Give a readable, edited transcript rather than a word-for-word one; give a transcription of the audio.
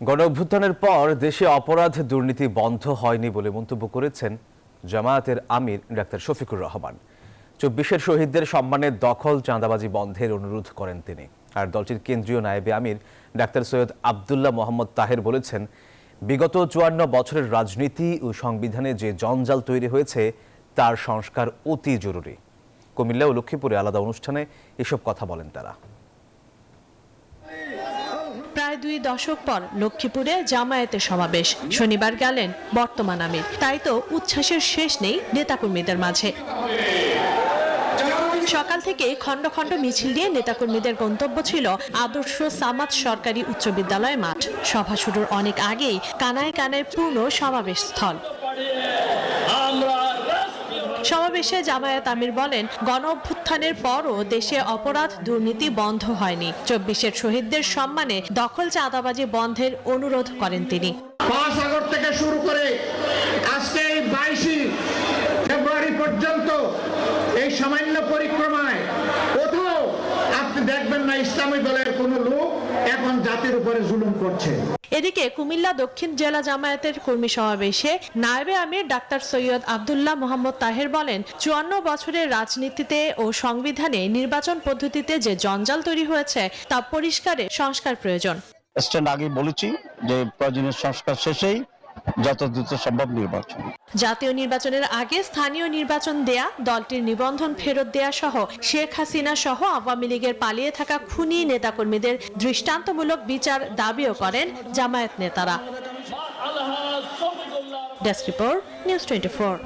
গণঅভ্যুত্থানের পর দেশে অপরাধ দুর্নীতি বন্ধ হয়নি বলে মন্তব্য করেছেন জামায়াতের আমির ডাক্তার শফিকুর রহমান। ২৪-এর শহীদদের সম্মানে দখল চাঁদাবাজি বন্ধের অনুরোধ করেন তিনি। আর দলটির কেন্দ্রীয় নায়েবে আমির ডাক্তার সৈয়দ আব্দুল্লাহ মোহাম্মদ তাহের বলেছেন, বিগত ৫৪ বছরের রাজনীতি ও সংবিধানে যে জঞ্জাল তৈরি হয়েছে তার সংস্কার অতি জরুরি। কুমিল্লা ও লক্ষ্মীপুরে আলাদা অনুষ্ঠানে এসব কথা বলেন তারা। প্রায় ২ দশক পর লক্ষ্মীপুরে জামায়াতের সমাবেশ। শনিবার গেলেন বর্তমান আমির। তাই তো উচ্ছ্বাসের শেষ নেই নেতাকর্মীদের মাঝে। সকাল থেকে খণ্ড খণ্ড মিছিল দিয়ে নেতাকর্মীদের গন্তব্য ছিল আদর্শ সামাদ সরকারি উচ্চ বিদ্যালয় মাঠ। সভা শুরুর অনেক আগেই কানায় কানায় পূর্ণ সমাবেশ স্থল। সমাবেশে জামায়াত আমির বলেন, গণঅভ্যুত্থানের পরও দেশে অপরাধ দুর্নীতি বন্ধ হয়নি। ২৪-এর শহীদদের সম্মানে দখল চাঁদাবাজি বন্ধের অনুরোধ করেন তিনি। ৫ আগস্ট থেকে শুরু করে আজকে ২২ ফেব্রুয়ারি পর্যন্ত এই সামান্য পরিক্রমায় কোথাও আপনি দেখবেন না ইসলামী দলের কোনো লোক এখন জাতির উপরে জুলুম করছে। এদিকে কুমিল্লা দক্ষিণ জেলা জামায়াতের কর্মী সমাবেশে নায়েবে আমির ডাক্তার সৈয়দ আব্দুল্লাহ মোহাম্মদ তাহের বলেন, ৫৪ বছরের রাজনীতিতে ও সংবিধানে নির্বাচন পদ্ধতিতে যে জঞ্জাল তৈরি হয়েছে তা পরিষ্কারের সংস্কার প্রয়োজন। স্ট্যান্ড আগে বলেছি যে প্রয়োজনীয় সংস্কার শেষেই যত দ্রুত সম্ভব নির্বাচন। জাতীয় নির্বাচনের আগে স্থানীয় নির্বাচন দেয়া, দলটির নিবন্ধন ফেরত দেয়া সহ শেখ হাসিনা সহ আওয়ামী লীগের পালিয়ে থাকা খুনি নেতাকর্মীদের দৃষ্টান্তমূলক বিচার দাবিও করেন জামায়াত নেতারা। Desk report, news 24।